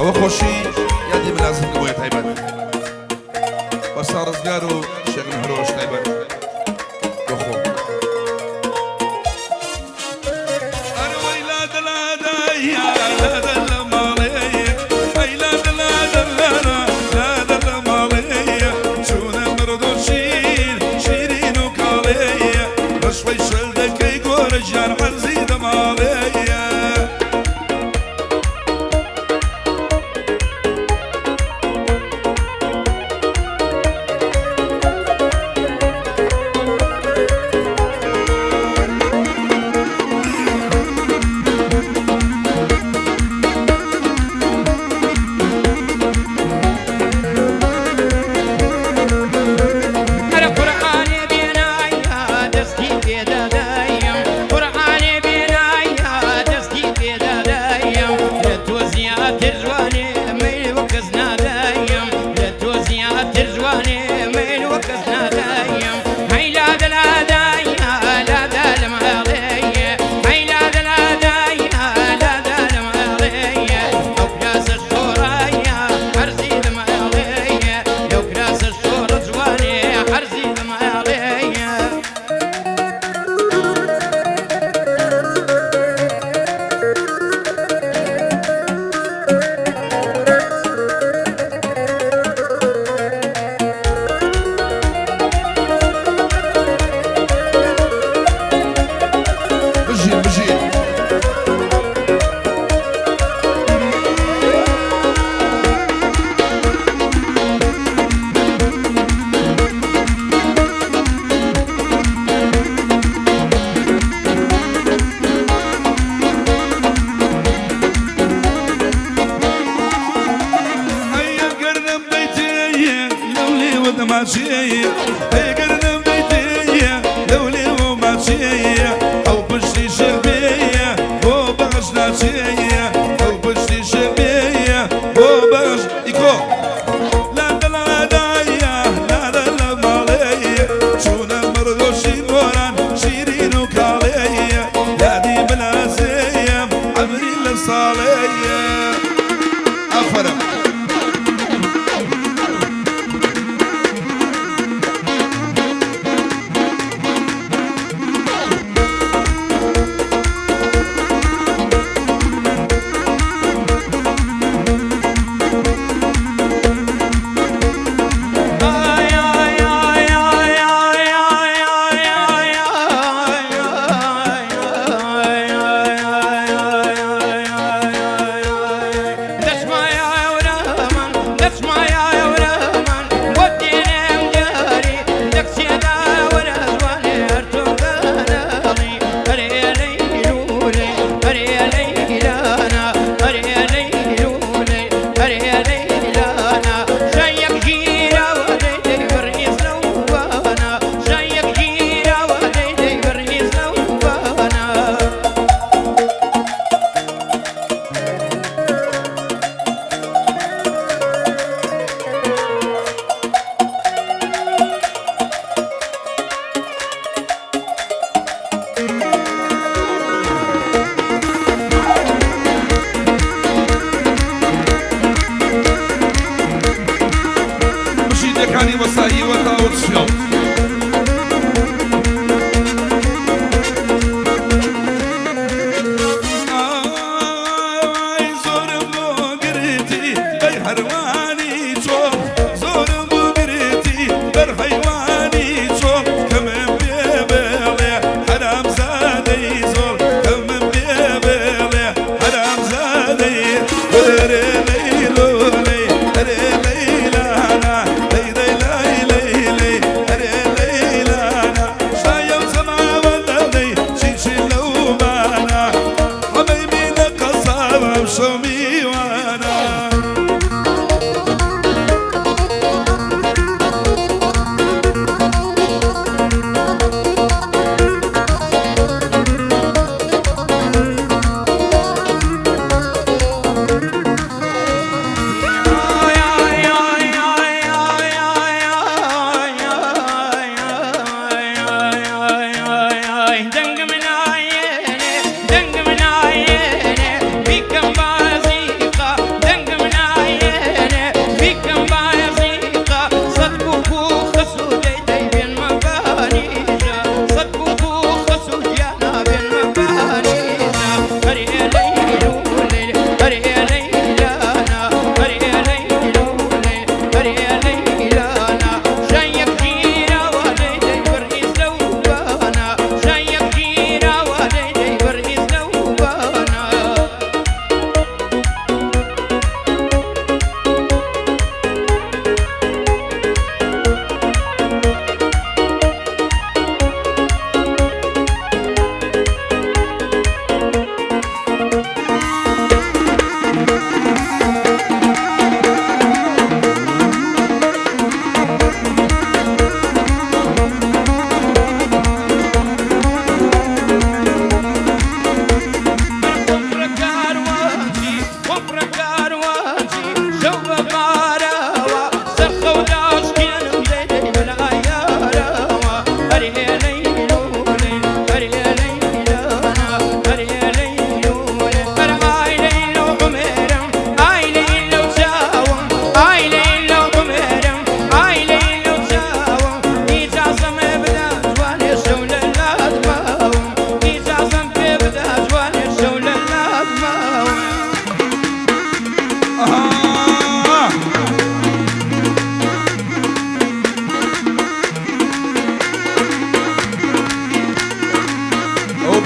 او خوشي يدي ملازم قبوية تايبات وصار رزقارو شيخ هروش تايبات وخو انا ويلا دلادا يا لا دلا مالي ويلا دلادا لا دلا مالي شونا مردوشين شيرين وكالي رشوي شلدك يقول جار عرزي دمالي هي قرن بيتي لولي وماشي او بشتي شربيه وبغش ناشيه او بشتي شربيه وبغش يكو لا لا دايا لا لا مالي شونا مردوشين وران شيرين وكاليه دادي بلازيه عبري للصاليه افرم كاني وصاي وطاوت شلو زور مو قريتي اي حرواني شوف زور مو قريتي بر حيواني شوف كمان بيبالي حرام زاد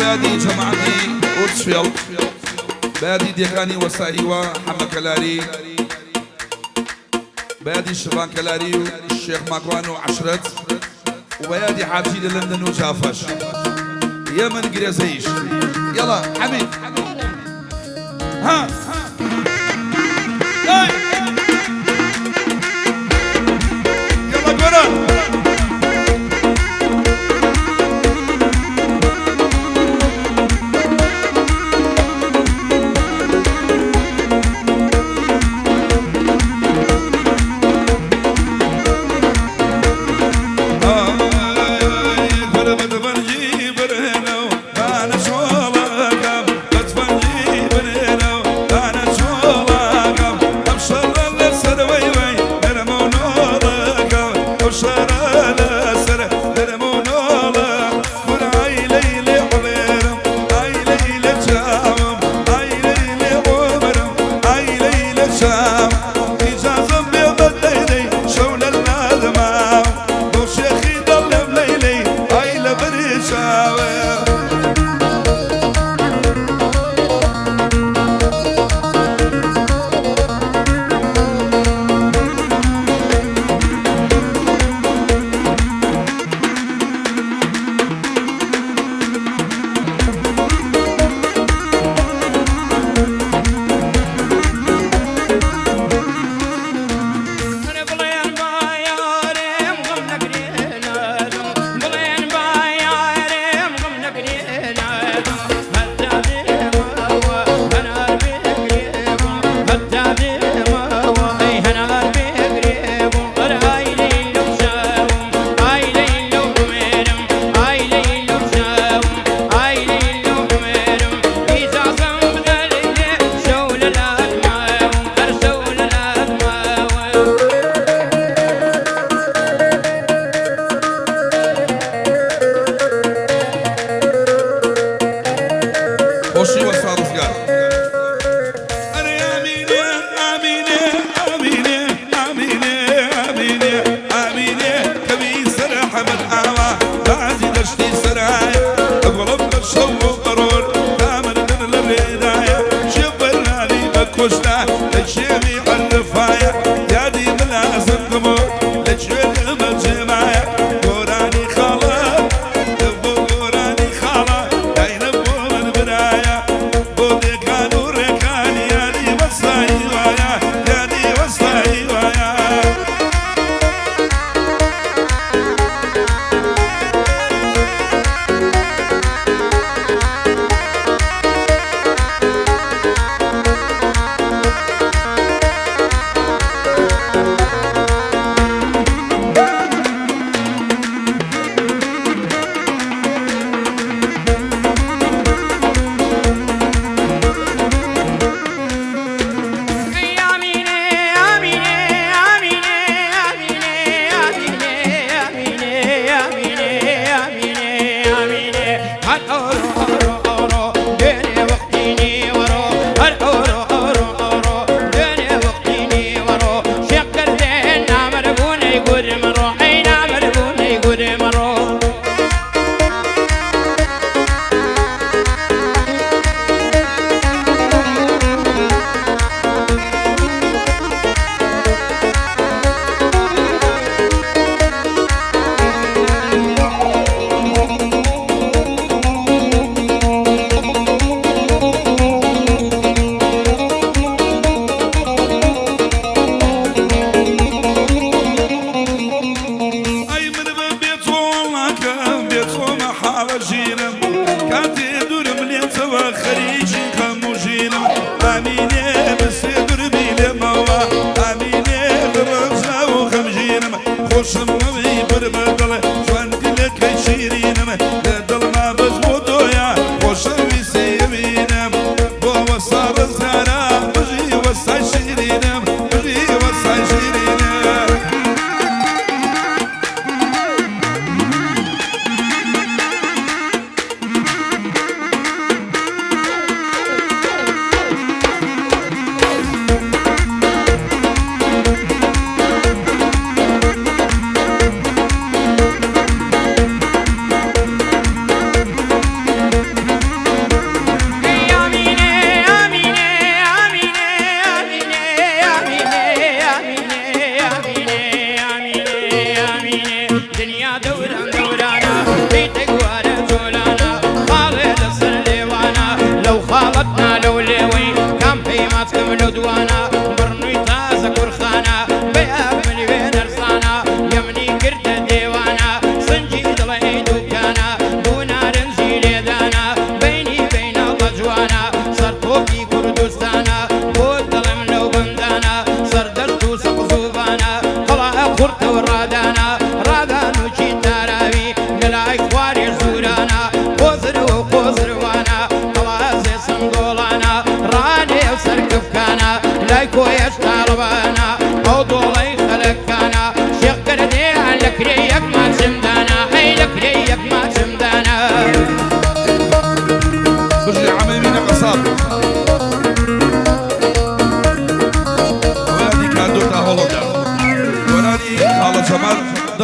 بادي جماعتي أورتشفيلد بادي ديغاني وسائي وحمد كلاري بادي الشبان كلاري والشيخ ماكوانو عشرت وبيادي حاجي لندن وجافش يمن قريزيش يلا حبيب ها يلا قرا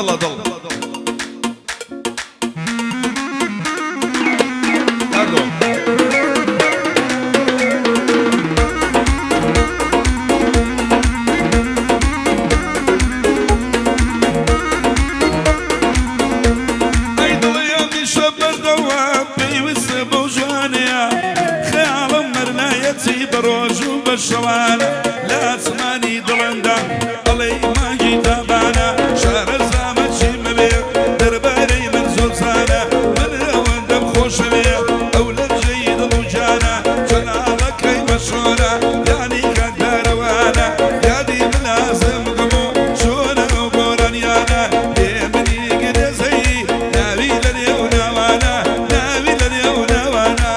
الله ضل بالشوارع لا تسمعني ضلندا الله ما جيت بانا شهر الزامن شي مبيع درباري من زلزانة من وند بخوش بيع أولاد جيد الوجانة جلالك هي مشهورة يعني كان داروانا يا دي ملازم قمو شونا وبورانيانا يمني قد زي ناويل اليوم وانا ناويل اليوم وانا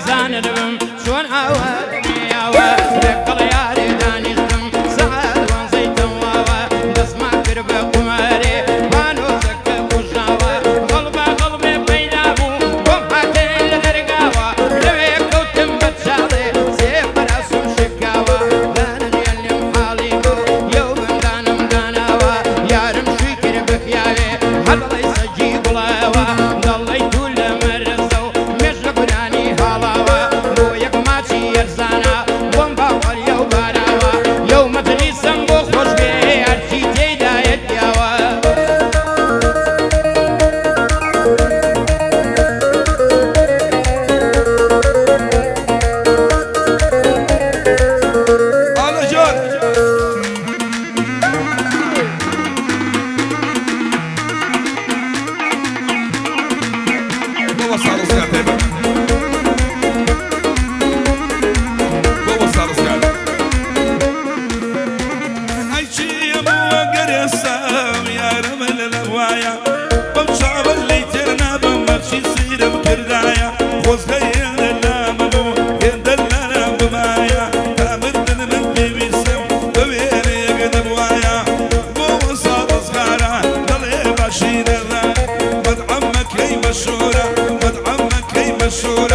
زان دبم شون هوا ياوا لقل ياري داني زم سعد وان زيتم واوا نسمع كرب قماري وانو زك وشاوا قلبي بينابو ومحاتي لدرقاوا لوي كوتم بتشالي سيف براسم شكاوا دانا ديالي محاليبو يوم دانم داناوا يارم شي كربك ياوي هذا ليس جيب لاوا ضليتو لمرزو مش لقراني يرزانا ومبا واليو باراوا يوم تريسم بخوش بي ارشي تيدا يدياوا على جان بابا صار سكاتي مشهورة